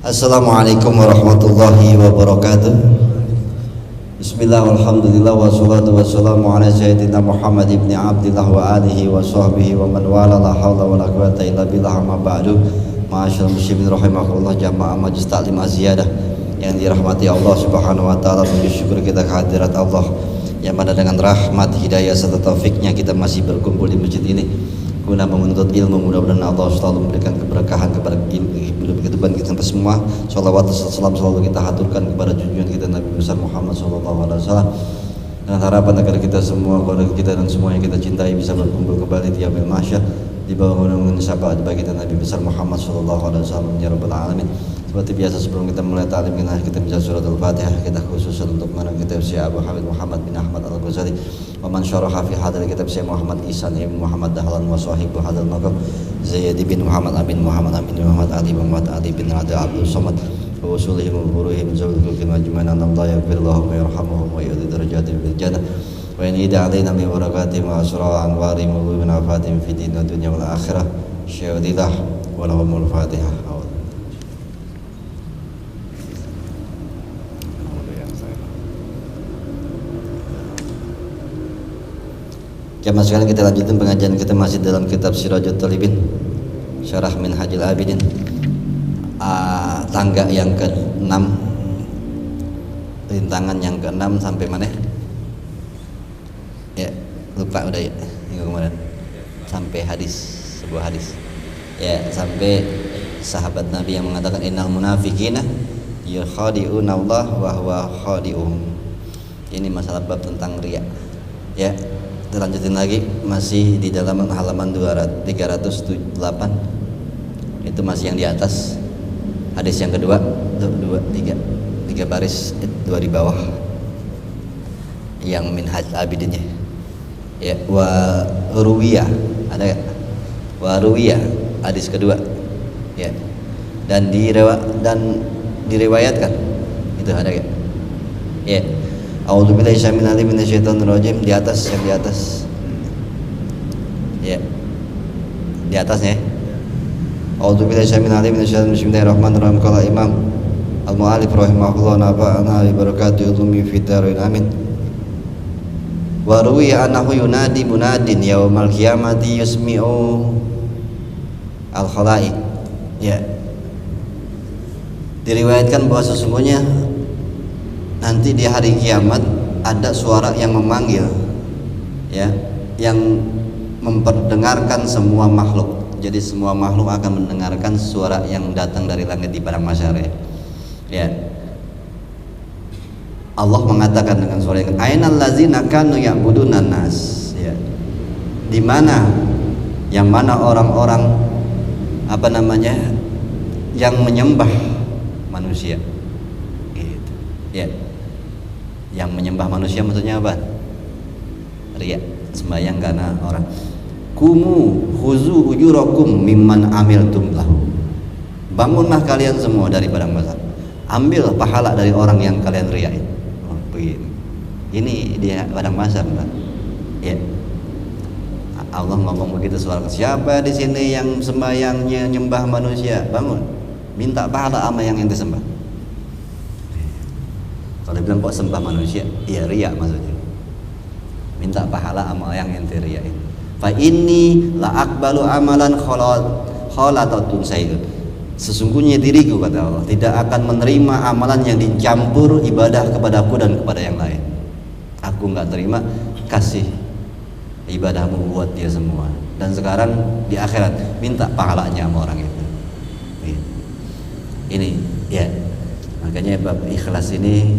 Assalamualaikum warahmatullahi wabarakatuh. Bismillah walhamdulillah wassalatu wassalamu ala sayyidina Muhammad ibn Abdillah wa alihi wa sahbihi wa man wala la hawla wa la quwata illa billah amma ba'du. Ma'asyiral muslimin rahimakumullah, jamaah majlis taklim aziyadah yang dirahmati Allah Subhanahu wa taala. Puji syukur kita kehadirat Allah yang mana dengan rahmat, hidayah serta taufiknya kita masih berkumpul di masjid ini guna menuntut ilmu. Mudah-mudahan Allah selalu memberikan keberkahan kepada kehidupan kita semua. Shalawat dan salam selalu kita haturkan kepada junjungan kita Nabi besar Muhammad SAW, dengan harapan agar kita semua, keluarga kita dan semua yang kita cintai bisa berkumpul kembali di yaumil mahsyar di bawah naungan syafaat bagi kita Nabi besar Muhammad SAW ya rabbal alamin. Seperti biasa sebelum kita mulai ta'lim kita baca surat Al-Fatihah. Kita khusus untuk mengenang kitab Syekh Abu Hamid Muhammad bin Ahmad Al-Ghazali wa man syaraha fi hadal kitab Syekh Muhammad Ihsan ibn Muhammad Dahlan wa sahibu hadal maqam Zaid bin Muhammad Amin Muhammad Amin Muhammad Ali bin Rada Abdul Somad wa usulihim wa buruhim zawul kulkim ajma'in Allah yaghfirullahu wa yarhamuhum wa yudhi darajatin fil jannah wa yanida alaina min barakatihim wa asra anwarihim wa min afatihim fi din wa dunya wal akhirah. Syahidillah wa lahumul Fatihah. Jamaah sekalian, kita lanjutkan pengajian kita masih dalam kitab Sirajut Talibin Syarah Minhajul Abidin, tangga yang ke-6, rintangan yang ke-6 sampai mana? Ya, lupa udah ya. Minggu kemarin sampai hadis, sebuah hadis. Ya, sampai sahabat Nabi yang mengatakan innal munafiqina yukhadi'una Allah wa huwa khadi'uhum. Ini masalah bab tentang riya. Ya. Kita lanjutin lagi, masih di dalam halaman 308. Itu masih yang di atas. Hadis yang kedua, tiga baris, dua di bawah, yang minhaj abidinnya. Ya, wa ruwiya, ada gak? Wa ruwiya, hadis kedua. Ya. Dan diriwayatkan. Itu ada gak? Ya. A'udzubillahi minasyaitonir rajim, di atas, yang di atas. Ya. Di atasnya. A'udzubillahi minasyaitonir rajim. Bismillahirrahmanirrahim. Qala Imam Al-Mu'allif rahimahullah nafa'ana bi barakatihi umi fid darin amin. Wa ruwiya annahu yunadi munadin yaumal qiyamati yusmi'u al-khalaiq. Ya. Diriwayatkan bahwa sesungguhnya nanti di hari kiamat ada suara yang memanggil, ya, yang memperdengarkan semua makhluk. Jadi semua makhluk akan mendengarkan suara yang datang dari langit di padang mahsyar. Ya. Allah mengatakan dengan suara yang ainal ladzina kanu ya'budunan nas. Ya. Di mana, yang mana orang-orang yang menyembah manusia. Gitu. Ya. Yang menyembah manusia maksudnya apa? Riya, sembahyang karena orang. Kumu khuzu ujurakum mimman amiltum lahu. Bangunlah kalian semua dari padang mahsyar. Ambil pahala dari orang yang kalian riyain. Oh, begini. Ini dia padang mahsyar, Pak. Ya. Allah ngomong begitu, suara siapa di sini yang sembahyangnya nyembah manusia? Bangun. Minta pahala sama yang ente sembah. Kalau bilang kok sembah manusia, ya riya maksudnya. Minta pahala sama yang ente riyain. Fa inni la aqbalu amalan khalatatun sayyid. Sesungguhnya diriku, kata Allah, tidak akan menerima amalan yang dicampur ibadah kepadaku dan kepada yang lain. Aku enggak terima kasih ibadahmu buat dia semua. Dan sekarang di akhirat minta pahalanya sama orang itu. Ini ya. Makanya bab ikhlas ini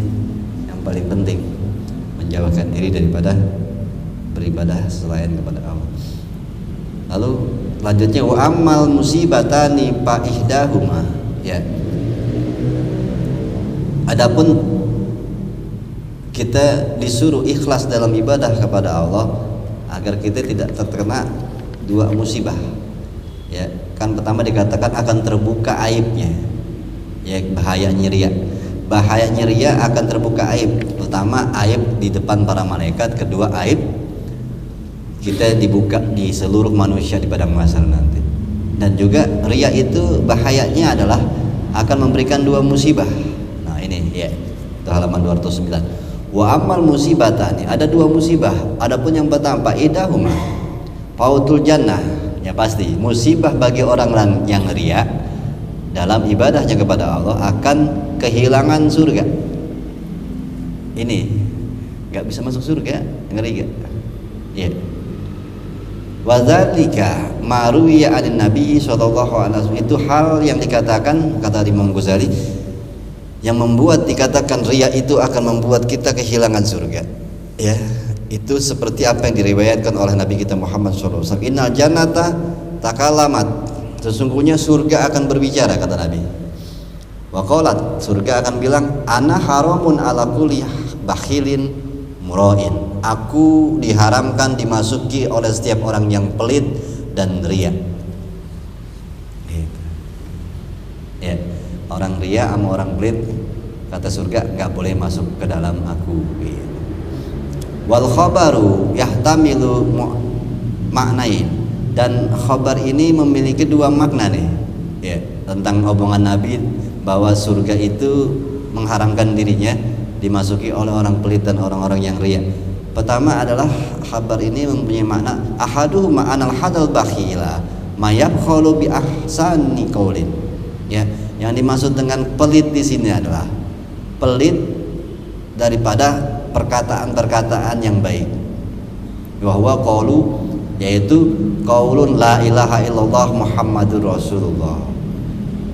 yang paling penting, menjauhkan diri daripada beribadah selain kepada Allah. Lalu lanjutnya wa ammal musibatani fa ihdahuma. Ya. Adapun kita disuruh ikhlas dalam ibadah kepada Allah agar kita tidak terkena dua musibah. Ya, kan pertama dikatakan akan terbuka aibnya. Ya, bahayanya riya. Bahayanya riya akan terbuka aib. Pertama, aib di depan para malaikat. Kedua, aib kita dibuka di seluruh manusia di padang mahsyar nanti. Dan juga riya itu bahayanya adalah akan memberikan dua musibah. Nah ini ya, itu halaman 209. Wa amal musibatani, ada dua musibah. Adapun yang pertama, idahuma fautul jannah, ya pasti musibah bagi orang yang riya dalam ibadahnya kepada Allah akan kehilangan surga. Ini nggak bisa masuk surga, ngeri gak? Ya. Wadzalika maruwiya anin Nabi sallallahu alaihi wasallam, itu hal yang dikatakan, kata Imam Ghazali, yang membuat dikatakan riya itu akan membuat kita kehilangan surga. Ya, itu seperti apa yang diriwayatkan oleh Nabi kita Muhammad sallallahu alaihi wasallam. Innal jannata takalamat, sesungguhnya surga akan berbicara, kata Nabi. Wa qalat, surga akan bilang, ana haramun ala kulli bakhilin murain, aku diharamkan dimasuki oleh setiap orang yang pelit dan riya. Gitu. Ya, orang riya sama orang pelit, kata surga, nggak boleh masuk ke dalam aku. Gitu. Wal khabaru yahtamilu maknain, dan khabar ini memiliki dua makna nih. Ya, tentang omongan Nabi bahwa surga itu mengharamkan dirinya dimasuki oleh orang pelit dan orang-orang yang riya. Pertama adalah khabar ini mempunyai makna ahaduhu ma'anal hadal bakhila mayabkhalu bi ahsani qaulin. Ya, yang dimaksud dengan pelit di sini adalah pelit daripada perkataan-perkataan yang baik. Wa huwa qaulu, yaitu qaulun la ilaha illallah Muhammadur Rasulullah.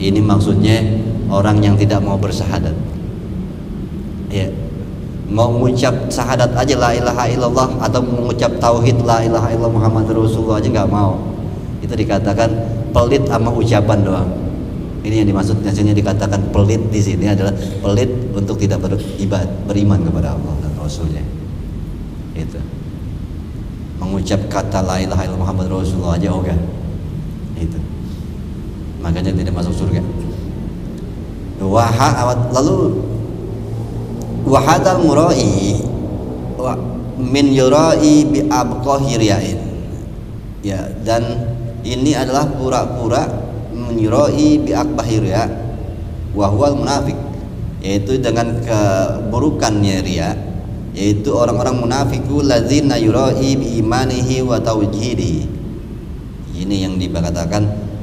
Ini maksudnya orang yang tidak mau bersyahadat. Ya, mau mengucap syahadat aja la ilaha illallah, atau mengucap tauhid la ilaha illallah Muhammadur Rasulullah aja nggak mau, itu dikatakan pelit sama ucapan doang. Ini yang dimaksud, hasilnya dikatakan pelit di sini adalah pelit untuk tidak beriman kepada Allah dan Rasulnya. Itu mengucap kata la ilaha illallah Muhammadur Rasulullah aja ogah, itu makanya tidak masuk surga. Lalu wahadal murai min yurai bi abqahi riyain, ya, dan ini adalah pura-pura menyurai bi akbahi riya wa huwal munafik, yaitu dengan keburukannya riya, yaitu orang-orang munafiku ladzina yurai bi imanihi wa tauhidi. Ini yang dikatakan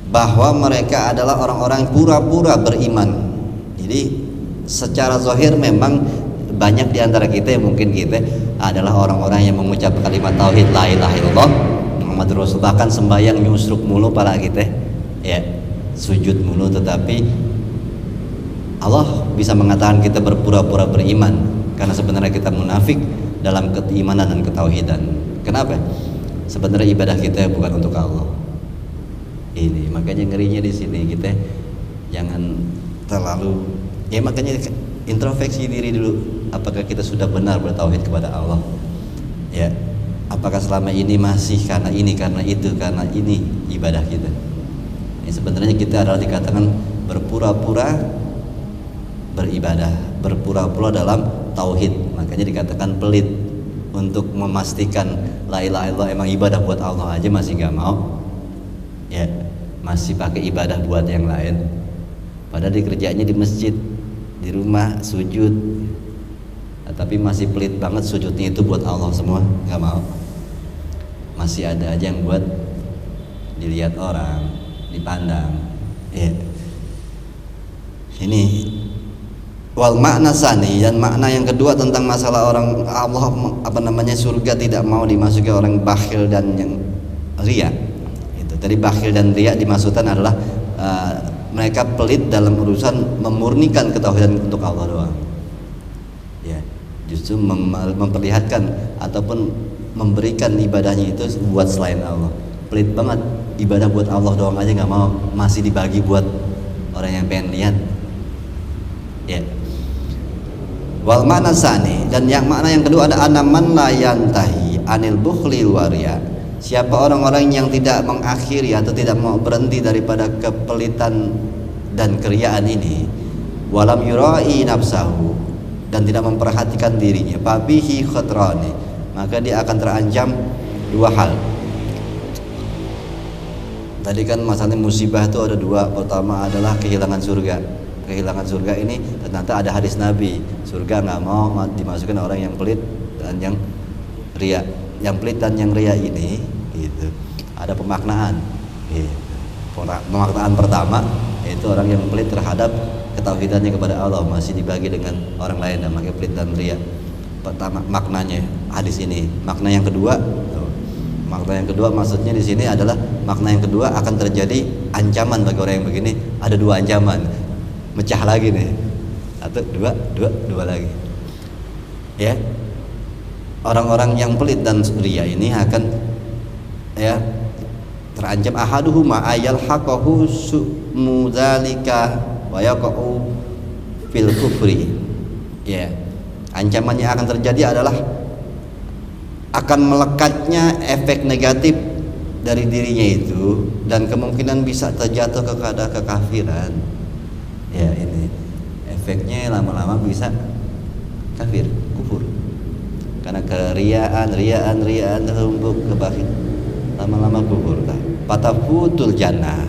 bahwa mereka adalah orang-orang pura-pura beriman. Jadi secara zahir memang banyak di antara kita yang mungkin kita adalah orang-orang yang mengucap kalimat tauhid la ilaha illallah Muhammadur Rasul, bahkan sembahyang nyusruk mulu para kita, ya, sujud mulu, tetapi Allah bisa mengatakan kita berpura-pura beriman karena sebenarnya kita munafik dalam keimanan dan ketauhidan. Kenapa? Sebenarnya ibadah kita bukan untuk Allah. Ini makanya ngerinya di sini, kita jangan terlalu, ya makanya introspeksi diri dulu, apakah kita sudah benar bertauhid kepada Allah, ya, apakah selama ini masih karena ini, karena itu, karena ini ibadah kita. Ini sebenarnya kita adalah dikatakan berpura-pura beribadah, berpura-pura dalam tauhid, makanya dikatakan pelit. Untuk memastikan la ilaha illallah emang ibadah buat Allah aja masih nggak mau, ya, masih pakai ibadah buat yang lain. Padahal dikerjanya di masjid, di rumah sujud, tapi masih pelit banget sujudnya itu buat Allah semua, nggak mau. Masih ada aja yang buat dilihat orang, dipandang. Ya. Ini wal makna sani, dan makna yang kedua tentang masalah orang Allah surga tidak mau dimasuki orang bakhil dan yang riya. Itu tadi bakhil dan riya dimaksudkan adalah mereka pelit dalam urusan memurnikan ketauhidan untuk Allah doang. Ya, justru memperlihatkan ataupun memberikan ibadahnya itu buat selain Allah. Pelit banget, ibadah buat Allah doang aja nggak mau, masih dibagi buat orang yang pengen lihat. Ya. Wal makna sani, dan yang makna yang kedua ada anaman la yantahi anil bukhli wariya. Siapa orang-orang yang tidak mengakhiri atau tidak mau berhenti daripada kepelitan dan keriaan ini, walam yurai nafsahu, dan tidak memperhatikan dirinya, fabihi khatrani, maka dia akan terancam dua hal. Tadi kan masalahnya musibah itu ada dua. Pertama adalah kehilangan surga. Kehilangan surga ini ternyata ada hadis Nabi, surga nggak mau dimasukkan orang yang pelit dan yang ria. Yang pelit dan yang ria ini gitu, ada pemaknaan gitu. Pemaknaan pertama yaitu orang yang pelit terhadap ketauhidannya kepada Allah masih dibagi dengan orang lain, dan makanya pelit dan ria. Pertama maknanya hadis ini. Makna yang kedua, makna yang kedua maksudnya di sini adalah makna yang kedua akan terjadi ancaman bagi orang yang begini. Ada dua ancaman, mecah lagi nih, atau dua lagi. Ya, orang-orang yang pelit dan ria ini akan ya terancam. Ahaduhuma ayal haqahu su'mudzalika wa yaqa'u fil kufri. Ya, ancamannya akan terjadi adalah akan melekatnya efek negatif dari dirinya itu, dan kemungkinan bisa terjatuh kepada kekafiran. Ya, ini efeknya lama-lama bisa kafir, kufur, karena riaan tertumpuk kebakhil, lama-lama kufur. Fatafutul jannah,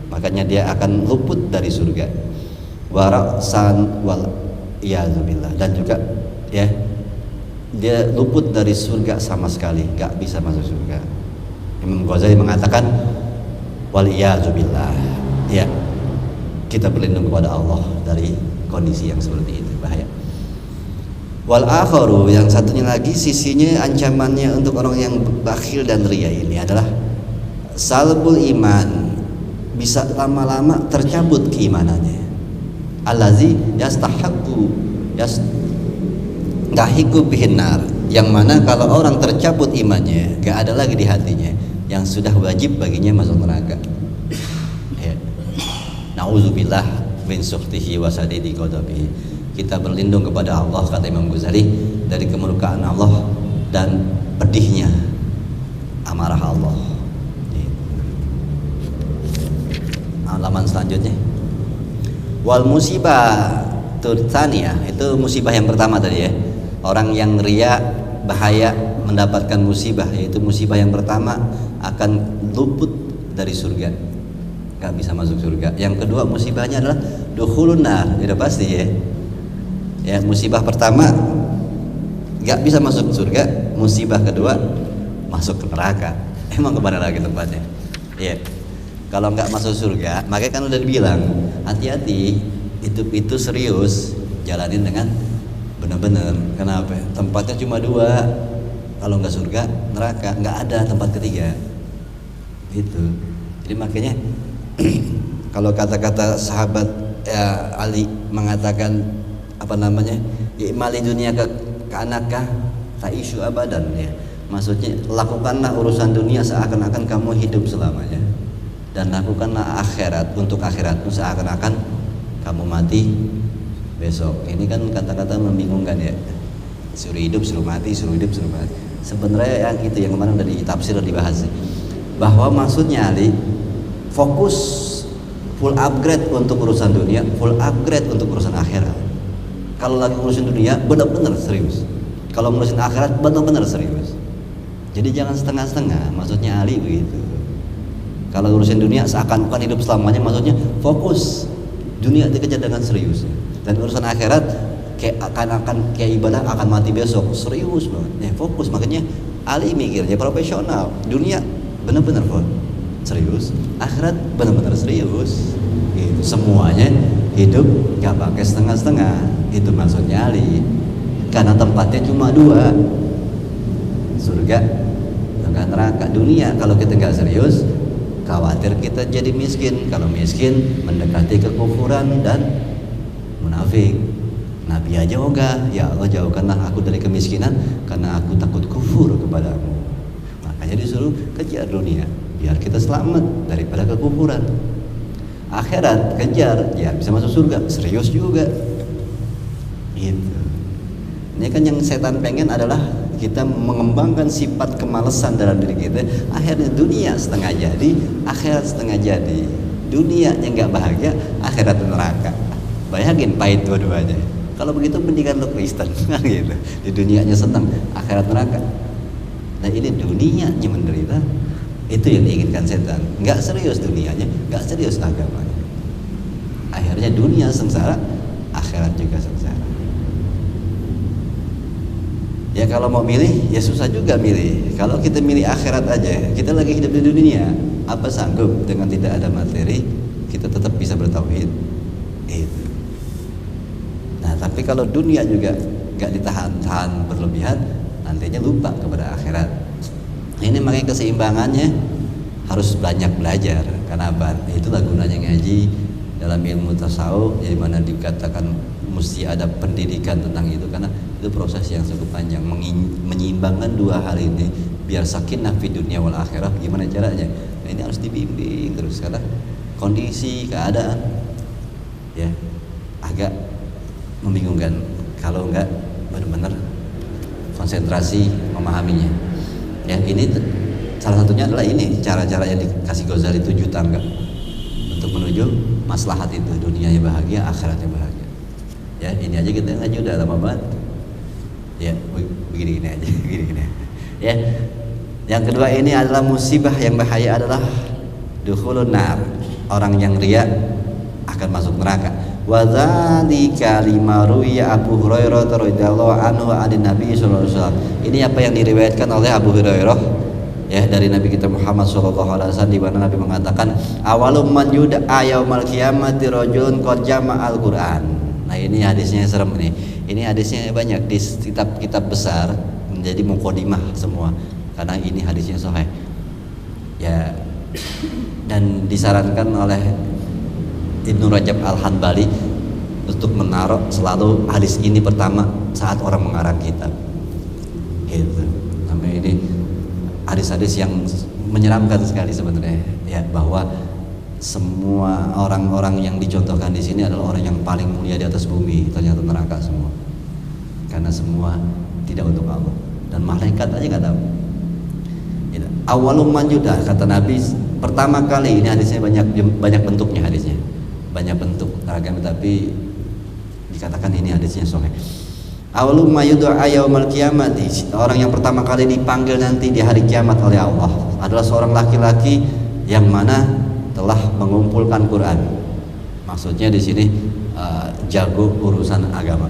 makanya dia akan luput dari surga. Warasan wal iyadzubillah, dan juga ya dia luput dari surga sama sekali, nggak bisa masuk surga. Imam Ghazali mengatakan wal iyadzubillah, ya kita berlindung kepada Allah dari kondisi yang seperti itu, bahaya. Wal akharu, yang satunya lagi sisinya ancamannya untuk orang yang bakhil dan ria ini adalah salbul iman, bisa lama-lama tercabut keimanannya. Allazi yastahiqu yastahiqu bihinnar, yang mana kalau orang tercabut imannya, gak ada lagi di hatinya, yang sudah wajib baginya masuk neraka. Ya. Nauzubillah min sukhtihi wa sadidi ghadabihi. Kita berlindung kepada Allah, kata Imam Ghazali, dari kemurkaan Allah dan pedihnya amarah Allah. Halaman selanjutnya, wal musibah tsaniyah, itu musibah yang pertama tadi ya. Orang yang ria bahaya mendapatkan musibah, yaitu musibah yang pertama akan luput dari surga, gak bisa masuk surga. Yang kedua musibahnya adalah dukhulun nar, sudah pasti ya. Ya, musibah pertama gak bisa masuk surga, musibah kedua masuk ke neraka. Emang kemana lagi tempatnya? Ya, kalau nggak masuk surga, makanya kan udah dibilang hati-hati, itu serius, jalanin dengan benar-benar. Kenapa? Tempatnya cuma dua, kalau nggak surga, neraka, nggak ada tempat ketiga. Itu. Jadi makanya kalau kata-kata sahabat ya, Ali mengatakan apa namanya, mali dunia ke anakah tak isu abadan ya. Maksudnya lakukanlah urusan dunia seakan-akan kamu hidup selamanya, dan lakukanlah akhirat untuk akhiratmu seakan-akan kamu mati besok. Ini kan kata-kata membingungkan ya. Suruh hidup, suruh mati, suruh hidup, suruh mati. Sebenarnya yang itu yang kemarin udah ditafsir, udah dibahas, bahwa maksudnya Ali fokus full upgrade untuk urusan dunia, full upgrade untuk urusan akhirat. Kalau lagi urusan dunia benar-benar serius, kalau ngurusin akhirat benar-benar serius. Jadi jangan setengah-setengah, maksudnya Ali begitu. Kalau urusin dunia seakan-akan hidup selamanya, maksudnya fokus dunia dikejar dengan serius, dan urusan akhirat kayak akan ibadah akan mati besok, serius banget. Fokus, makanya Ali mikirnya profesional. Dunia benar-benar serius, akhirat benar-benar serius. Gitu. Semuanya hidup gak pakai setengah-setengah. Itu maksudnya Ali. Karena tempatnya cuma dua, surga dengan neraka. Dunia kalau kita gak serius, khawatir kita jadi miskin. Kalau miskin mendekati kekufuran dan munafik. Nabi aja ogah, ya Allah jauhkanlah aku dari kemiskinan karena aku takut kufur kepadamu. Makanya disuruh kejar dunia biar kita selamat daripada kekufuran. Akhirat kejar ya bisa masuk surga, serius juga. Gitu. Ini kan yang setan pengen adalah kita mengembangkan sifat kemalasan dalam diri kita. Akhirnya dunia setengah jadi, akhirat setengah jadi. Dunia yang nggak bahagia, akhirat neraka. Bayangin pahit dua-duanya. Kalau begitu mendingan lo Kristen kan gitu. Di dunianya senang, akhirat neraka. Nah ini dunianya menderita, Itu yang diinginkan setan. Nggak serius dunianya, nggak serius agamanya. Akhirnya dunia sengsara, akhirat juga sengsara. Ya kalau mau milih, ya susah juga milih. Kalau kita milih akhirat aja, kita lagi hidup di dunia, apa sanggup dengan tidak ada materi, kita tetap bisa bertauhid. Itu. Nah, tapi kalau dunia juga nggak ditahan-tahan berlebihan, nantinya lupa kepada akhirat. Ini makanya keseimbangannya harus banyak belajar. Kenapa? Itulah gunanya ngaji dalam ilmu tasawuf, di mana dikatakan mesti ada pendidikan tentang itu, karena itu proses yang cukup panjang, menyeimbangkan dua hal ini biar sakinah fi dunia wal akhirah. Gimana caranya? Nah, ini harus dibimbing terus, karena kondisi keadaan ya agak membingungkan kalau enggak benar-benar konsentrasi memahaminya. Ya, ini salah satunya adalah ini cara-cara yang dikasih Ghazali 7 tangga untuk menuju maslahat itu, dunianya bahagia, akhiratnya bahagia. Ya, ini aja kita ngaji udah lama banget. Ya, begini-gini aja, begini-gini. Ya. Yang kedua ini adalah musibah yang bahaya adalah dukhulun nar. Orang yang riya akan masuk neraka. Wa dzalika lima ruwiya Abu Hurairah radhiyallahu anhu an Nabi sallallahu alaihi wasallam. Ini apa yang diriwayatkan oleh Abu Hurairah ya dari Nabi kita Muhammad sallallahu alaihi wasallam, di mana Nabi mengatakan awalum man yud'a yaumal qiyamati rajulun qad jama'al Qur'an. Nah, ini hadisnya serem nih. Ini hadisnya banyak di kitab-kitab besar menjadi mukadimah semua karena ini hadisnya sahih. Ya, dan disarankan oleh Ibnu Rajab Al-Hanbali untuk menaruh selalu hadis ini pertama saat orang mengarang kitab. Gitu. Namanya ini hadis-hadis yang menyeramkan sekali sebenarnya, ya, bahwa semua orang-orang yang dicontohkan di sini adalah orang yang paling mulia di atas bumi, ternyata neraka semua. Karena semua tidak untuk Allah dan malaikat aja nggak tahu. Awalum manjudah, kata Nabi, pertama kali, ini hadisnya banyak bentuknya, hadisnya banyak bentuk ragam, tapi dikatakan ini hadisnya sahih. Awalum mayud'a yaumal qiyamati, orang yang pertama kali dipanggil nanti di hari kiamat oleh Allah adalah seorang laki-laki yang mana telah mengumpulkan Quran. Maksudnya di sini jago urusan agama.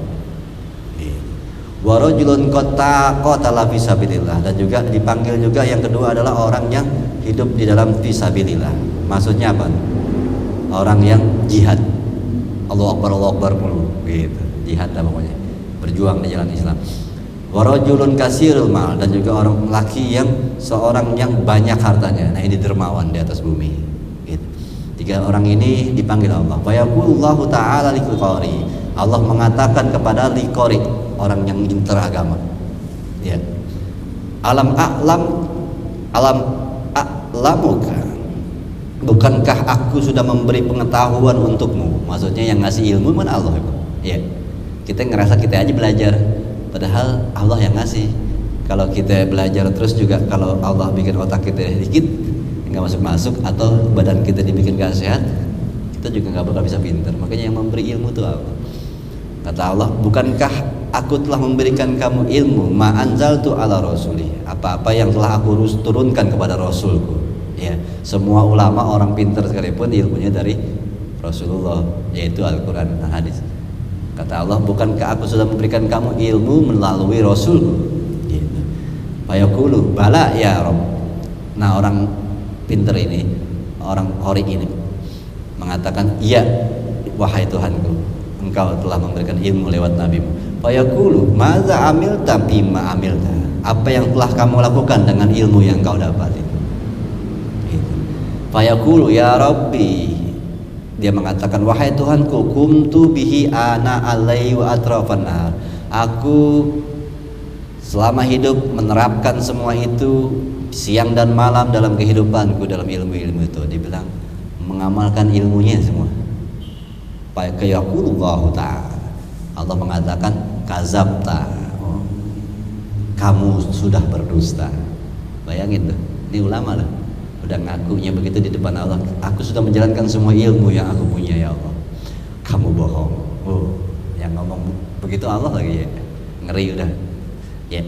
Wa rajulun qatala fi sabilillah, dan juga dipanggil juga yang kedua adalah orang yang hidup di dalam fi sabilillah. Maksudnya apa? Orang yang jihad. Allahu Akbar mulu gitu. Jihad lah pokoknya. Berjuang di jalan Islam. Wa rajulun kasirul mal, dan juga orang laki yang seorang yang banyak hartanya. Nah, ini dermawan di atas bumi. Gitu. Tiga orang ini dipanggil Allah. Wa yaqulullahu ta'ala liqari. Allah mengatakan kepada liqari, orang yang pintar agama. Ya. A'lamuka. Bukankah aku sudah memberi pengetahuan untukmu? Maksudnya yang ngasih ilmu mana Allah. Ya. Kita ngerasa kita aja belajar, padahal Allah yang ngasih. Kalau kita belajar terus juga, kalau Allah bikin otak kita dikit nggak masuk atau badan kita dibikin gak sehat, kita juga nggak bakal bisa pintar. Makanya yang memberi ilmu itu Allah. Kata Allah, bukankah aku telah memberikan kamu ilmu ma anzaltu ala rasuli, apa-apa yang telah aku turunkan kepada rasulku. Ya, semua ulama orang pintar sekalipun ilmunya dari Rasulullah, yaitu Al-Quran dan hadis. Kata Allah, bukankah aku sudah memberikan kamu ilmu melalui rasulku? Gitu. Fayaqulu bala ya Rabb. Nah, orang pintar ini, orang horik ini mengatakan, iya wahai Tuhanku, engkau telah memberikan ilmu lewat nabimu. Fayaqulu maza amilta bima amilta, apa yang telah kamu lakukan dengan ilmu yang kau dapat itu. Fayaqulu ya Rabbi, dia mengatakan, wahai Tuhanku, kumtu bihi ana alai wa atrafan nar, aku selama hidup menerapkan semua itu siang dan malam dalam kehidupanku, dalam ilmu-ilmu itu. Dibilang mengamalkan ilmunya semua. Fayaqulullahu ta'ala, Allah mengatakan kazabta, kamu sudah berdusta. Bayangin tuh, ini ulama lah, udah ngakunya begitu di depan Allah, aku sudah menjalankan semua ilmu yang aku punya ya Allah, kamu bohong. Yang ngomong begitu Allah lagi, ya ngeri udah ya.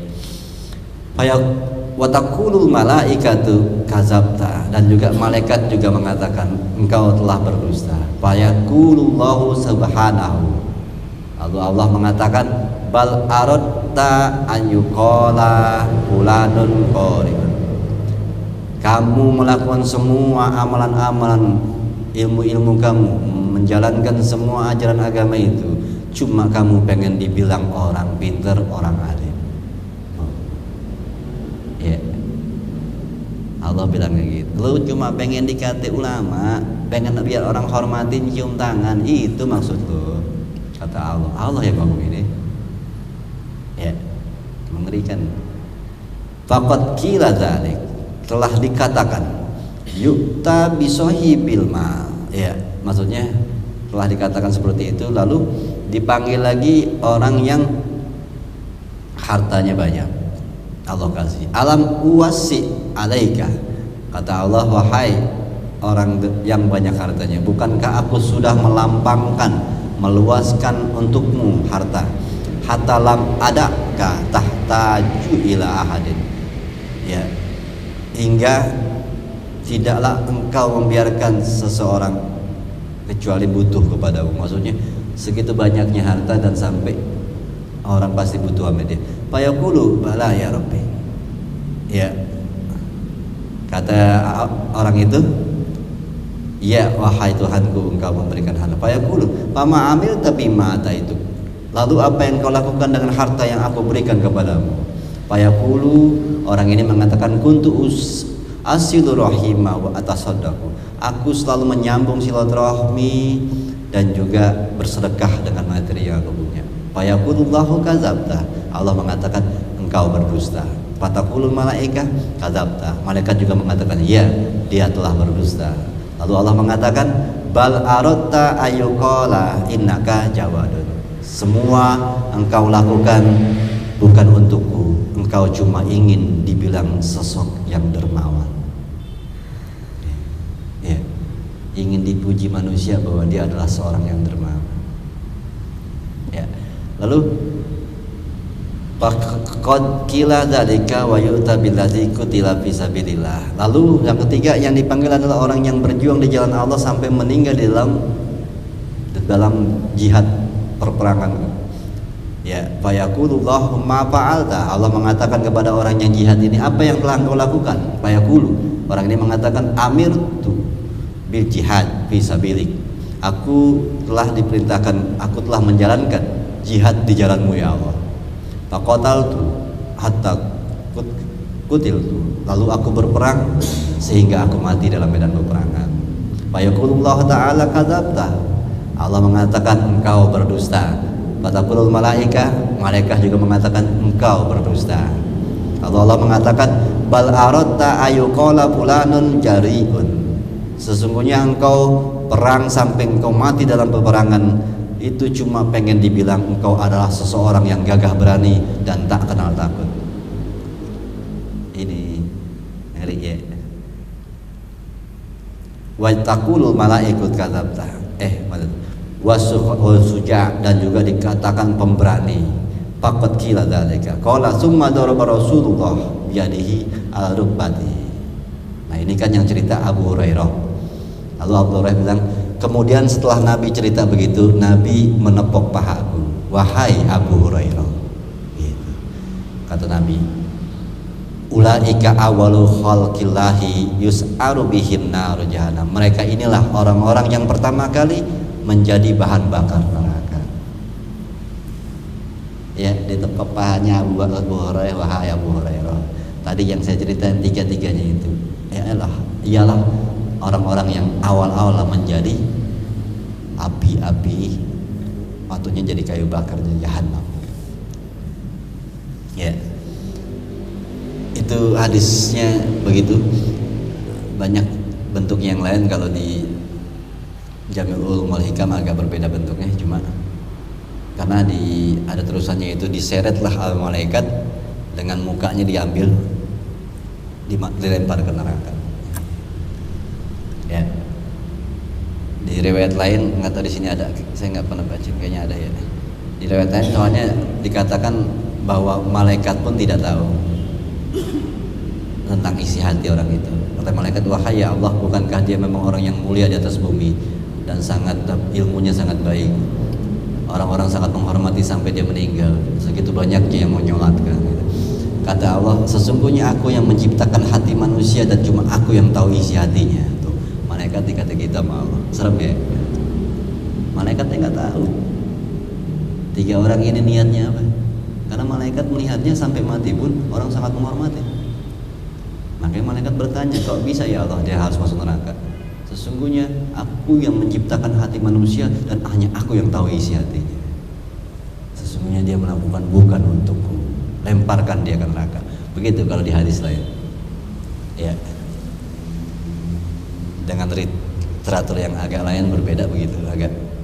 wa taqulul malaikatu kadzabta, dan juga malaikat juga mengatakan engkau telah berdusta. Fa yaqulullahu subhanahu, lalu Allah mengatakan bal aradta an yuqala fulanun qari'un, kamu melakukan semua amalan-amalan ilmu-ilmu kamu, menjalankan semua ajaran agama itu, cuma kamu pengen dibilang orang pinter, orang alim. Ya, Allah bilang kayak gitu. Lu cuma pengen dikata ulama, pengen biar orang hormatin, cium tangan, itu maksud lu, kata Allah. Allah yang ngomong ini. Ya, mengerikan. Faqad qila dzalik, telah dikatakan yukta bisohibil mal. Ya, maksudnya telah dikatakan seperti itu, lalu dipanggil lagi orang yang hartanya banyak. Allah kasih, alam uwasi alaika, kata Allah, wahai orang yang banyak hartanya, bukankah aku sudah melampangkan, meluaskan untukmu harta, hatta lam adaka tahtaju ila ahadin, ya, hingga tidaklah engkau membiarkan seseorang kecuali butuh kepadamu. Maksudnya segitu banyaknya harta dan sampai orang pasti butuh sama dia. Fayaqulu bala ya Rabbi, ya, kata orang itu, ya wahai Tuhanku, engkau memberikan harta. Fayaqulu fama amil tapi mata itu, lalu apa yang kau lakukan dengan harta yang aku berikan kepadamu? Fayaqulu, orang ini mengatakan kuntu asilu rahima wa atasaddaqu, aku selalu menyambung silaturahmi dan juga bersedekah dengan materi yang aku punya. Fayaqulullahu kadzabta, Allah mengatakan engkau berdusta. Fataqulul malaikah kadzabta, malaikat juga mengatakan ya, dia telah berdusta. Lalu Allah mengatakan bal aradta ayyuqala innaka jawadun, semua engkau lakukan bukan untukku, engkau cuma ingin dibilang sosok yang dermawan. Ya, ingin dipuji manusia bahwa dia adalah seorang yang dermawan. Ya, lalu qad qila dzalika wa yu'ta billazi qutila fi sabilillah. Lalu yang ketiga yang dipanggil adalah orang yang berjuang di jalan Allah sampai meninggal di dalam jihad perperangan. Ya, fayaqulullahu ma fa'alta, Allah mengatakan kepada orang yang jihad ini, apa yang telah engkau lakukan? Fayaqulu, orang ini mengatakan amirtu bil jihad fi sabilik, aku telah diperintahkan, aku telah menjalankan jihad di jalanmu ya Allah. Faqataltu hatta kutiltu, lalu aku berperang sehingga aku mati dalam medan peperangan. Fayaqulullahu ta'ala kadzabta, Allah mengatakan engkau berdusta. Fataqulul malaika, malaikat juga mengatakan engkau berdusta. Lalu Allah mengatakan bal aradta ayyuqala fulanun jari'un, sesungguhnya engkau perang sampai engkau mati dalam peperangan itu cuma pengen dibilang engkau adalah seseorang yang gagah berani dan tak kenal takut. Ini ngeri ya. Wa taqulul malaikut kadzabta, wasuja, dan juga dikatakan pemberani. Faqad qila dzalika qala summa daraba Rasulullah biyadihi ala rukbati. Nah, ini kan yang cerita Abu Hurairah. Lalu Abu Hurairah bilang, kemudian setelah Nabi cerita begitu, Nabi menepuk pahaku, wahai Abu Hurairah, gitu. Kata Nabi, ulaika awalu khalqillahi yus'aru bihim naru jahannam, mereka inilah orang-orang yang pertama kali menjadi bahan bakar neraka. Ya, ditepuk pahanya Abu Hurairah, wahai Abu Hurairah. Tadi yang saya ceritain tiga-tiganya itu, ialah orang-orang yang awal-awal menjadi api-api, waktunya jadi kayu bakar di jahanam. Ya, itu hadisnya begitu. Banyak bentuk yang lain kalau di Jami'ul Ulum wal Hikam agak berbeda bentuknya, cuma karena ada terusannya itu diseretlah al malaikat dengan mukanya diambil, dilempar ke neraka. Ya, di riwayat lain, nggak tahu di sini ada, saya nggak pernah baca, kayaknya ada ya. Di riwayat lain soalnya dikatakan bahwa malaikat pun tidak tahu tentang isi hati orang itu. Kata malaikat, wahai ya Allah, bukankah dia memang orang yang mulia di atas bumi dan sangat ilmunya sangat baik, orang-orang sangat menghormati sampai dia meninggal, segitu banyaknya yang menyolatkan. Kata Allah, sesungguhnya aku yang menciptakan hati manusia dan cuma aku yang tahu isi hatinya. Tuh, malaikat dikata kita sama Allah, serem ya. Malaikatnya nggak tahu 3 orang ini niatnya apa, karena malaikat melihatnya sampai mati pun orang sangat menghormati. Makanya malaikat bertanya, kok bisa ya Allah dia harus masuk neraka? Sesungguhnya aku yang menciptakan hati manusia dan hanya aku yang tahu isi hatinya. Sesungguhnya dia melakukan bukan untukku, lemparkan dia ke neraka. Begitu kalau di hadis lain. Ya. Dengan literatur yang agak lain berbeda begitu,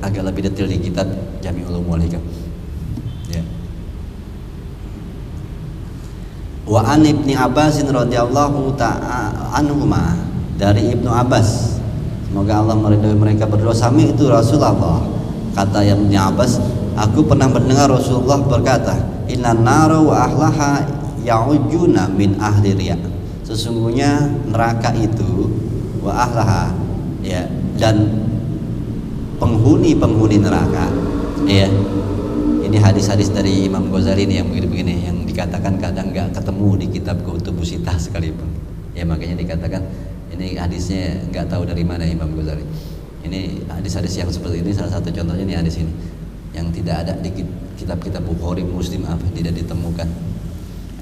agak lebih detail di kitab Jami'ul Ulum wal Hikam. Ya. Wa an Ibnu Abbas radhiyallahu ta'ala anhuma, dari Ibnu Abbas, semoga Allah meridhai mereka berdua, sami itu Rasulullah, kata Ibnu Abbas, aku pernah mendengar Rasulullah berkata, innan nara wa ahlaha ya'ujuna min ahli riya, sesungguhnya neraka itu wa ahlaha, ya, dan penghuni neraka, ya. Ini hadis-hadis dari Imam Ghazali ini yang begini-begini, yang dikatakan kadang nggak ketemu di kitab Kutubus Sittah sekalipun. Ya makanya dikatakan ini hadisnya nggak tahu dari mana Imam Ghazali. Ini hadis-hadis yang seperti ini, salah satu contohnya ini hadis ini yang tidak ada di kitab-kitab Bukhari, Muslim, apa tidak ditemukan.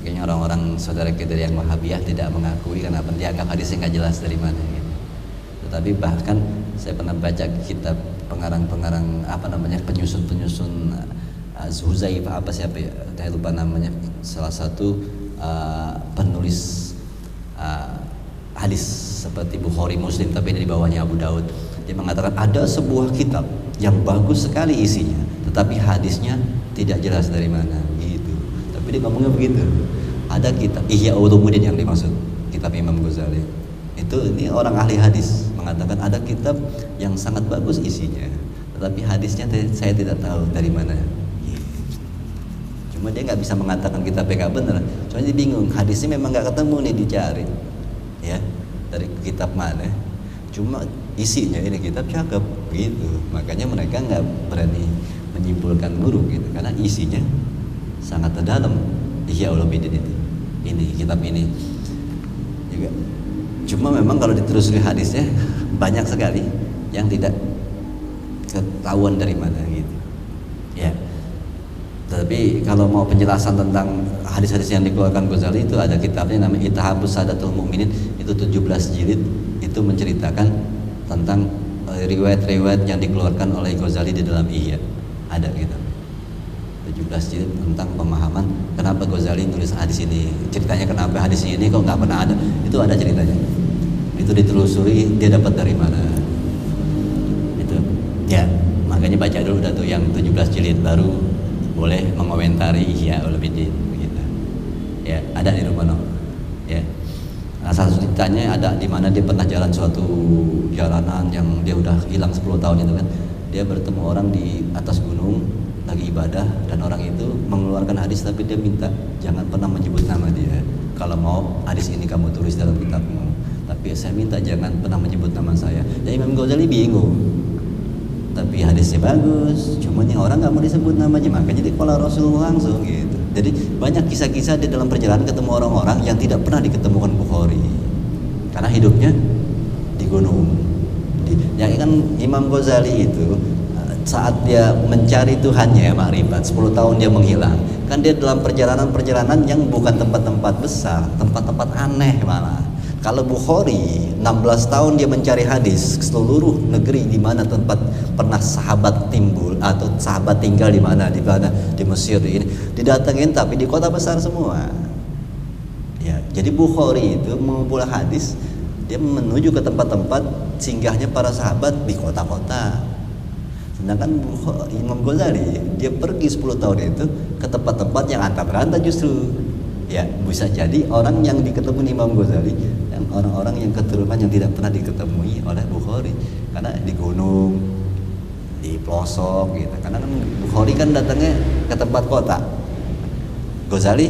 Makanya orang-orang saudara kita yang Wahabiyah tidak mengakui karena dianggap hadisnya nggak jelas dari mana. Gitu. Tetapi bahkan saya pernah baca kitab pengarang-pengarang penyusun Huzaifah siapa ya, saya lupa namanya, salah satu penulis hadis seperti Bukhari, Muslim, tapi di bawahnya Abu Daud. Dia mengatakan ada sebuah kitab yang bagus sekali isinya, tetapi hadisnya tidak jelas dari mana gitu. Tapi dia ngomongnya begitu. Ada kitab Ihya Ulumuddin yang dimaksud, kitab Imam Ghazali. Ini orang ahli hadis mengatakan ada kitab yang sangat bagus isinya, tetapi hadisnya saya tidak tahu dari mana. Cuma dia nggak bisa mengatakan kitabnya nggak benar, soalnya dia bingung, hadisnya memang nggak ketemu nih, dicari ya dari kitab mana, cuma isinya ini kitab cakep gitu, makanya mereka nggak berani menyimpulkan buruk gitu, karena isinya sangat terdalam. Ihya Ulumuddin ini kitab ini juga, cuma memang kalau ditelusuri hadisnya banyak sekali yang tidak ketahuan dari mana gitu ya. Tapi kalau mau penjelasan tentang hadis-hadis yang dikeluarkan Ghazali, itu ada kitabnya namanya Ittihabus Sadatul Mu'minin, itu 17 jilid, itu menceritakan tentang riwayat-riwayat yang dikeluarkan oleh Ghazali di dalam Ihya. Ada gitu 17 jilid tentang pemahaman kenapa Ghazali nulis hadis ini, ceritanya kenapa hadis ini kok nggak pernah ada, itu ada ceritanya, itu ditelusuri dia dapat dari mana itu ya. Makanya baca dulu dah tuh yang 17 jilid, baru boleh mengomentari Ihya Ulumuddin begitu. Ya, ada di rumah no. Ya. Nah, salah satu ceritanya ada di mana dia pernah jalan suatu jalanan yang dia udah hilang 10 tahun itu kan. Dia bertemu orang di atas gunung lagi ibadah, dan orang itu mengeluarkan hadis, tapi dia minta jangan pernah menyebut nama dia. Kalau mau hadis ini kamu tulis dalam kitabmu, tapi saya minta jangan pernah menyebut nama saya. Dan Imam Ghazali bingung. Tapi hadisnya bagus, cuman yang orang nggak mau disebut namanya, makanya dia pola Rasulullah langsung gitu. Jadi banyak kisah-kisah di dalam perjalanan ketemu orang-orang yang tidak pernah diketemukan Bukhari, karena hidupnya di gunung. Ya kan Imam Ghazali itu saat dia mencari Tuhannya, makrifat, 10 tahun dia menghilang. Kan dia dalam perjalanan-perjalanan yang bukan tempat-tempat besar, tempat-tempat aneh malah. Kalau Bukhari 16 tahun dia mencari hadis seluruh negeri di mana tempat pernah sahabat timbul atau sahabat tinggal di mana di Mesir ini didatengin, tapi di kota besar semua. Ya, jadi Bukhari itu mengumpul hadis, dia menuju ke tempat-tempat singgahnya para sahabat di kota-kota. Sedangkan Imam Ghazali dia pergi 10 tahun itu ke tempat-tempat yang antah berantah justru. Ya, bisa jadi orang yang diketemu Imam Ghazali dan orang-orang yang keturunan yang tidak pernah diketemui oleh Bukhari, karena di gunung, di pelosok gitu. Karena Bukhari kan datangnya ke tempat kota, Ghazali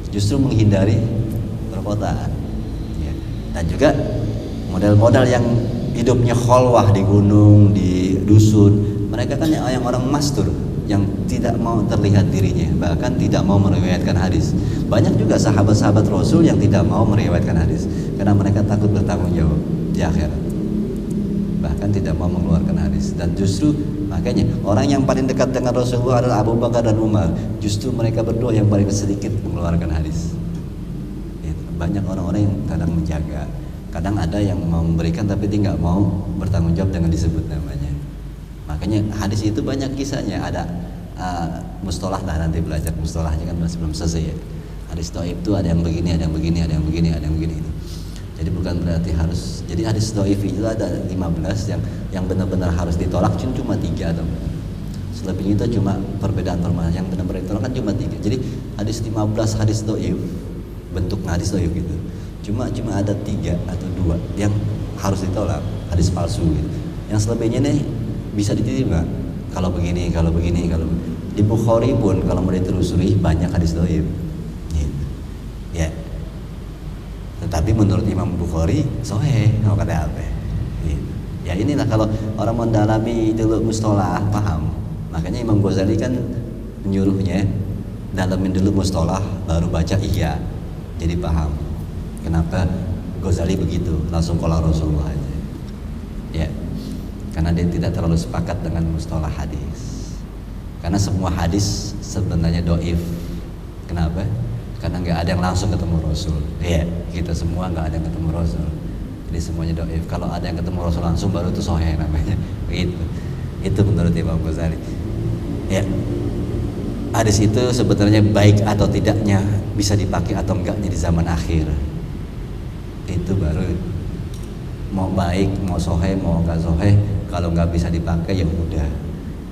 justru menghindari perkotaan. Dan juga model-model yang hidupnya kholwah di gunung, di dusun, mereka kan yang orang mastur, yang tidak mau terlihat dirinya, bahkan tidak mau meriwayatkan hadis. Banyak juga sahabat-sahabat Rasul yang tidak mau meriwayatkan hadis karena mereka takut bertanggung jawab di akhirat, bahkan tidak mau mengeluarkan hadis. Dan justru makanya orang yang paling dekat dengan Rasulullah adalah Abu Bakar dan Umar. Justru mereka berdua yang paling sedikit mengeluarkan hadis. Banyak orang-orang yang kadang menjaga, kadang ada yang mau memberikan tapi dia nggak mau bertanggung jawab dengan disebut namanya. Makanya hadis itu banyak kisahnya. Ada mustolah lah, nanti belajar mustolahnya kan masih belum selesai ya. Hadis dhaif itu ada yang begini, ada yang begini, ada yang begini, ada yang begini itu. Jadi bukan berarti harus. Jadi hadis dhaif itu ada 15 yang benar-benar harus ditolak cuma 3 atau selebihnya itu cuma perbedaan permasalahan. Yang benar-benar ditolak kan cuma 3. Jadi hadis 15 hadis dhaif, bentuk hadis dhaif gitu. Cuma ada 3 atau 2 yang harus ditolak, hadis palsu gitu. Yang selebihnya nih bisa diterima kalau begini, kalau begini, kalau di Bukhari pun kalau mau ditelusuri banyak hadis dhaif gitu. Ya. Tetapi menurut Imam Bukhari sahih, mau kata apa? Gitu. Ya inilah kalau orang mendalami dulu mustolah paham. Makanya Imam Ghazali kan menyuruhnya dalamin dulu mustolah baru baca iya. Jadi paham kenapa Ghazali begitu, langsung qala Rasulullah aja. Ya. Karena dia tidak terlalu sepakat dengan mustalah hadis. Karena semua hadis sebenarnya dhaif. Kenapa? Karena nggak ada yang langsung ketemu Rasul. Iya, kita semua nggak ada yang ketemu Rasul. Jadi semuanya dhaif. Kalau ada yang ketemu Rasul langsung baru itu sahih namanya. Begitu. Itu menurut Imam Ghazali. Ya. Hadis itu sebenarnya baik atau tidaknya, bisa dipakai atau enggaknya di zaman akhir. Itu baru mau baik, mau sahih, mau enggak sahih. Kalau nggak bisa dipakai ya udah.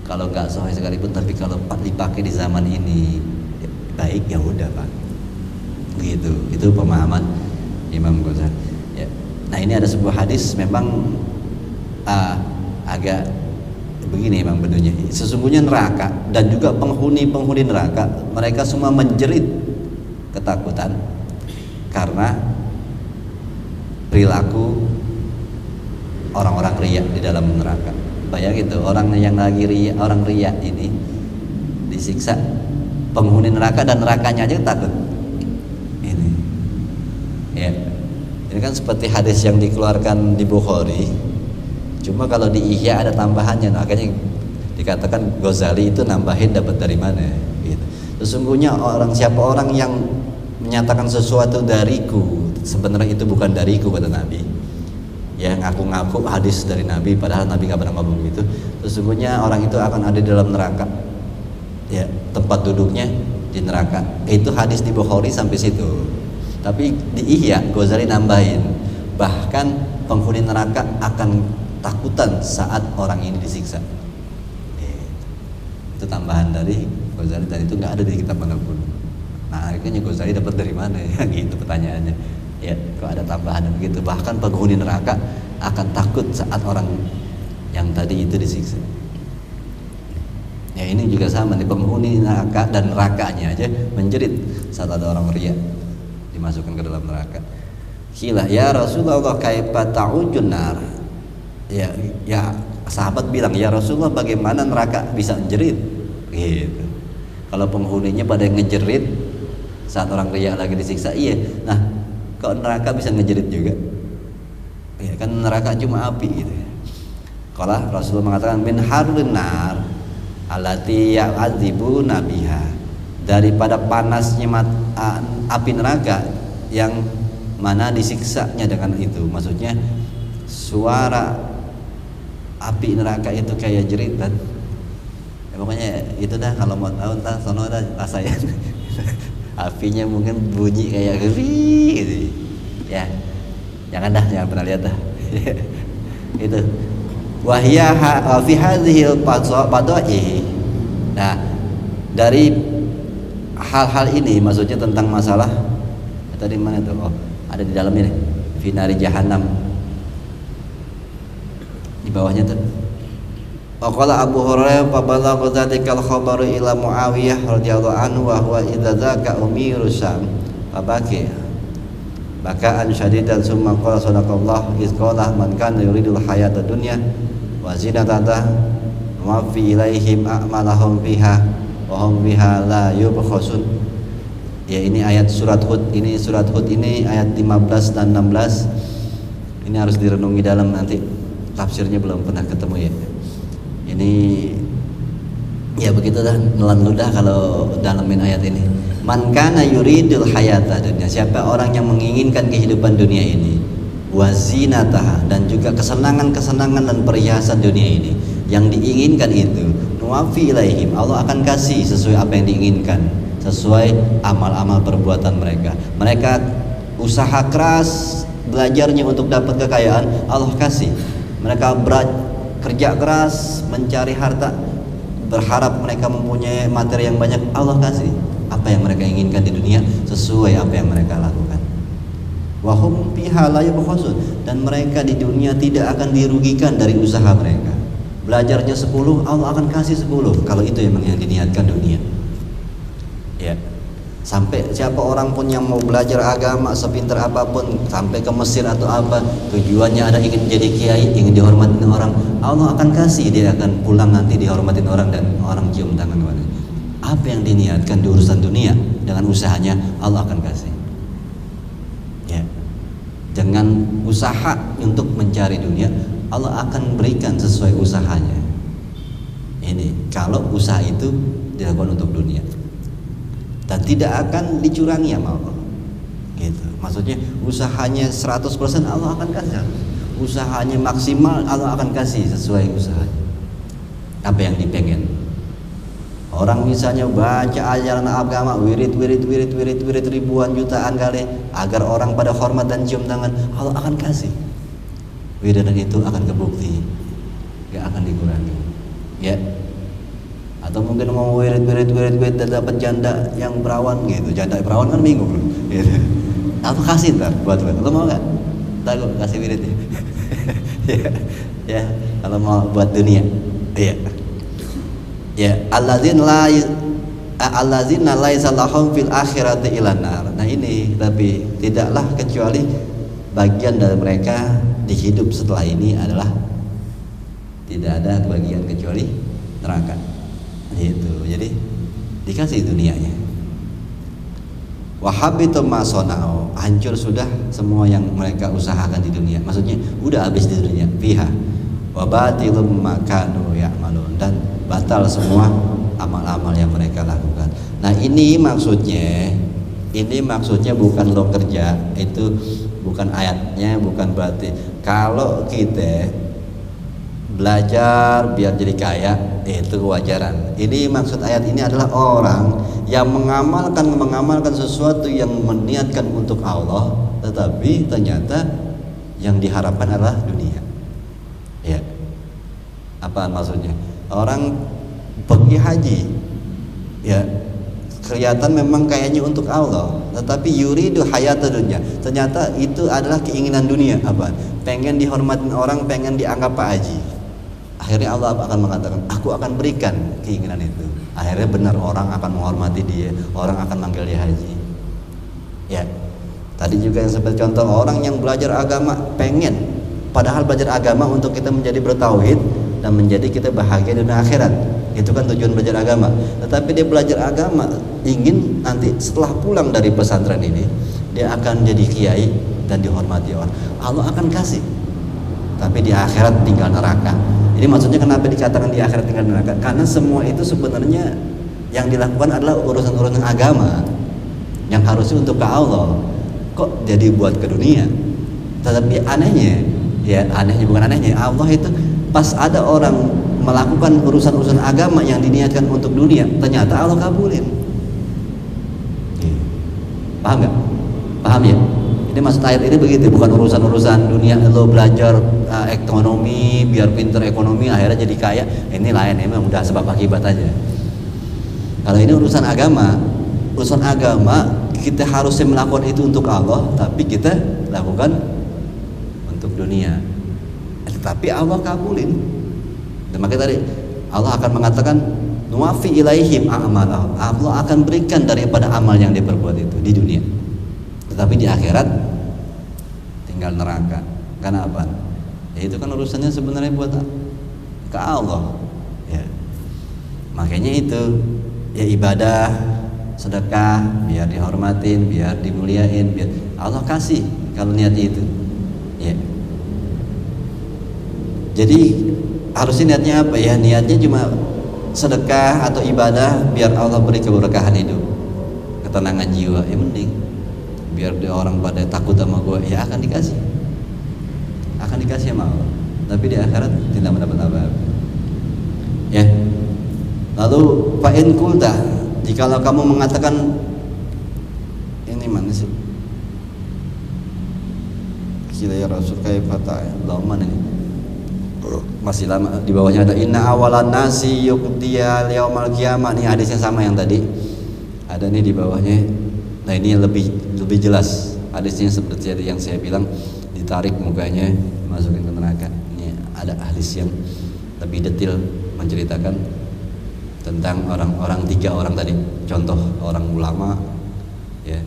Kalau nggak sahih sekalipun, tapi kalau dipakai di zaman ini baik ya udah Pak. Begitu. Itu pemahaman Imam Ghazali. Ya. Nah ini ada sebuah hadis memang agak begini memang benarnya. Sesungguhnya neraka dan juga penghuni neraka, mereka semua menjerit ketakutan karena perilaku orang-orang riya di dalam neraka. Bayangin tuh orang yang lagi riya, orang riya ini disiksa, penghuni neraka dan nerakanya aja takut. Ini, ya, ini kan seperti hadis yang dikeluarkan di Bukhari. Cuma kalau di Ihya ada tambahannya, makanya dikatakan Ghazali itu nambahin dapat dari mana? Gitu. Sesungguhnya siapa orang yang menyatakan sesuatu dariku, sebenarnya itu bukan dariku kata Nabi. Ya ngaku-ngaku hadis dari Nabi padahal Nabi nggak pernah ngomong gitu. Sesungguhnya orang itu akan ada di dalam neraka. Ya, tempat duduknya di neraka. Itu hadis di Bukhari sampai situ. Tapi di Ihya Ghazali nambahin, bahkan penghuni neraka akan takutan saat orang ini disiksa. Itu tambahan dari Ghazali, dan itu nggak ada di kitab manapun. Nah, akhirnya Ghazali dapat dari mana ya? Gitu pertanyaannya. Ya, kalau ada tambahan begitu, bahkan penghuni neraka akan takut saat orang yang tadi itu disiksa. Ya ini juga sama nih, penghuni neraka dan nerakanya aja menjerit saat ada orang riya dimasukkan ke dalam neraka. Qila ya Rasulullah kaifa ta'ujun nar. Ya sahabat bilang, ya Rasulullah bagaimana neraka bisa menjerit? Gitu. Kalau penghuninya pada ngejerit saat orang riya lagi disiksa, iya. Nah, kok neraka bisa ngejerit juga? Ya kan neraka cuma api gitu. Kalau Rasulullah mengatakan min harrin nar allati ya'adzibu nabiha, daripada panasnya api neraka yang mana disiksanya dengan itu. Maksudnya suara api neraka itu kayak jeritan. Ya, pokoknya itu dah, kalau mau tahu entah sono dah rasain. Apinya mungkin bunyi kayak gitu. Ya, jangan pernah lihat dah. Itu wahya fi hadhil fadha'i. Nah, dari hal-hal ini maksudnya tentang masalah tadi mana tuh? Oh, ada di dalam ini. Fi nari jahannam. Di bawahnya tuh. Waqala Abu Hurairah fa balagha dzalikal khabaru ila Muawiyah radhiyallahu anhu wa huwa idza dzaka umiru Syam fabaki. bakaan syadidan summa qala sadaqallah iz qala man kana yuridul hayata dunya wa zinataha wa fi ilaihim a'malahum fiha wa hum biha la yubkhasun. Ya, ini ayat surat Hud. Ini surat Hud ini ayat 15 dan 16. Ini harus direnungi dalam, nanti tafsirnya belum pernah ketemu ya. Ini ya begitu dah, nelan ludah kalau dalamin ayat ini. Man kana yuridul hayata dunya, siapa orang yang menginginkan kehidupan dunia ini, wazinataha, dan juga kesenangan-kesenangan dan perhiasan dunia ini, yang diinginkan itu, nuwafi ilaihim, Allah akan kasih sesuai apa yang diinginkan, sesuai amal-amal perbuatan mereka. Mereka usaha keras belajarnya untuk dapat kekayaan, Allah kasih. Mereka kerja keras mencari harta, berharap mereka mempunyai materi yang banyak, Allah kasih. Apa yang mereka inginkan di dunia sesuai apa yang mereka lakukan. Wa hum fiha la yubkhasun, dan mereka di dunia tidak akan dirugikan dari usaha mereka. Belajarnya 10, Allah akan kasih 10 kalau itu memang yang diniatkan dunia. Ya. Sampai siapa orang pun yang mau belajar agama sepintar apapun, sampai ke Mesir atau apa, tujuannya ada ingin jadi kiai, ingin dihormatin orang, Allah akan kasih, dia akan pulang nanti dihormatin orang dan orang cium tangan kepadanya. Apa yang diniatkan di urusan dunia dengan usahanya, Allah akan kasih. Ya. Dengan usaha untuk mencari dunia, Allah akan berikan sesuai usahanya. Ini kalau usaha itu dilakukan untuk dunia, dan tidak akan dicurangi sama Allah. Gitu. Maksudnya usahanya 100% Allah akan kasih. Usahanya maksimal, Allah akan kasih sesuai usahanya. Apa yang dipengen. Orang misalnya baca ajaran agama, wirid ribuan jutaan kali agar orang pada hormat dan cium tangan, Allah akan kasih. Wiridan itu akan kebukti, gak akan dikurangi. Ya. Atau mungkin mau wirid dan dapat janda yang perawan gitu. Janda perawan kan bingung gitu. Aku kasih ntar buat lo mau nggak? Ntar gue kasih wiridnya. Ya, kalau mau buat dunia. Iya. Ya, alladzina laisa lahum fil akhirati ilan nar. Nah ini, tapi tidaklah kecuali bagian dari mereka di hidup setelah ini adalah tidak ada bagian kecuali neraka. Gitu. Jadi dikasih dunianya. Wahabitu ma sonau, hancur sudah semua yang mereka usahakan di dunia. Maksudnya udah habis di dunia. Fiha wa batilum ma kanu ya'malun, dan batal semua amal-amal yang mereka lakukan. Nah ini maksudnya bukan lo kerja, itu bukan ayatnya, bukan berarti kalau kita belajar biar jadi kaya itu kewajaran. Ini maksud ayat ini adalah orang yang mengamalkan sesuatu yang meniatkan untuk Allah, tetapi ternyata yang diharapkan adalah dunia. Ya, apaan maksudnya? Orang pergi haji, ya kelihatan memang kayaknya untuk Allah, tetapi yuridu hayata dunya, ternyata itu adalah keinginan dunia. Apa? Pengen dihormatin orang, pengen dianggap Pak Haji. Akhirnya Allah akan mengatakan, aku akan berikan keinginan itu. Akhirnya benar, orang akan menghormati dia, orang akan manggil dia haji. Ya, tadi juga yang seperti contoh orang yang belajar agama pengen, padahal belajar agama untuk kita menjadi bertauhid dan menjadi kita bahagia di dunia akhirat. Itu kan tujuan belajar agama. Tetapi dia belajar agama ingin nanti setelah pulang dari pesantren ini dia akan jadi kiai dan dihormati orang. Allah akan kasih. Tapi di akhirat tinggal neraka. Ini maksudnya kenapa dikatakan di akhirat tinggal neraka? Karena semua itu sebenarnya yang dilakukan adalah urusan-urusan agama yang harusnya untuk ke Allah. Kok jadi buat ke dunia? Tetapi anehnya, bukan anehnya, Allah itu pas ada orang melakukan urusan-urusan agama yang diniatkan untuk dunia, ternyata Allah kabulin. Paham nggak? Paham ya? Ini maksud ayat ini begitu, bukan urusan-urusan dunia lo belajar ekonomi biar pinter ekonomi akhirnya jadi kaya. Ini lain, ini memang udah sebab akibat aja. Kalau ini urusan agama kita harusnya melakukan itu untuk Allah, tapi kita lakukan untuk dunia. Tapi Allah kabulin. Dan makanya tadi Allah akan mengatakan nuwafi ilaihim a'malahum. Allah akan berikan daripada amal yang diperbuat itu di dunia. Tetapi di akhirat tinggal neraka. Karena apa? Ya itu kan urusannya sebenarnya buat ke Allah. Ya. Makanya itu ya ibadah, sedekah biar dihormatin, biar dimuliain, biar Allah kasih kalau niat itu. Ya. Jadi harusnya niatnya apa ya? Niatnya cuma sedekah atau ibadah biar Allah beri keberkahan hidup, ketenangan jiwa. Ya mending biar dia orang pada takut sama gue, ya akan dikasih sama Allah. Tapi di akhirat tidak mendapat apa-apa. Ya. Lalu fa'in kulta, jikalau kamu mengatakan ini mana sih? Gila ya Rasul kayak fatah. Lama nih. Masih lama, di bawahnya ada inna awalan nasi yuqtiya yaumal qiyamah. Nih hadisnya sama yang tadi. Ada nih di bawahnya. Nah, ini lebih jelas. Hadisnya seperti yang saya bilang, ditarik mukanya, masukin ke neraka. Ini ada hadis yang lebih detail menceritakan tentang orang-orang 3 orang tadi. Contoh orang ulama ya,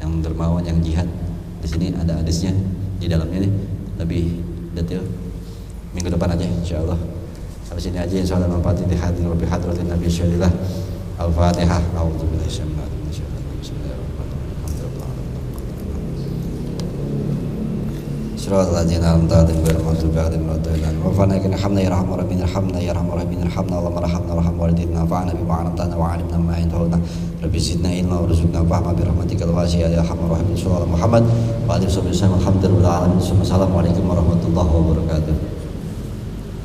yang dermawan, yang jihad. Di sini ada hadisnya di dalamnya nih, lebih detail. Minggu depan aja insyaallah. Sampai sini aja insyaallah, manfaat di hadirin wa bi hadratin Nabi sallallahu Al-Fatihah. A'udzubillahi minasyaitonir rajim. Bismillahirrahmanirrahim. Siratal ladzina an'amta 'alaihim ghairil maghdubi 'alaihim waladdallin. Wa fa'alna yarhamna ya arhamar rahimin, irhamna ya arhamar rahimin, irhamna Allahumma arhamna warham walidina fa'ana bima 'allamtana wa 'allimna ma yanfa'una. Rabbi zidna ilma warzuqna fahma bi rahmatikal wasi'ah ya arhamar rahimin. Sallallahu Muhammad wa alihi wasallam. Alhamdulillahi alamin. Assalamualaikum warahmatullahi wabarakatuh.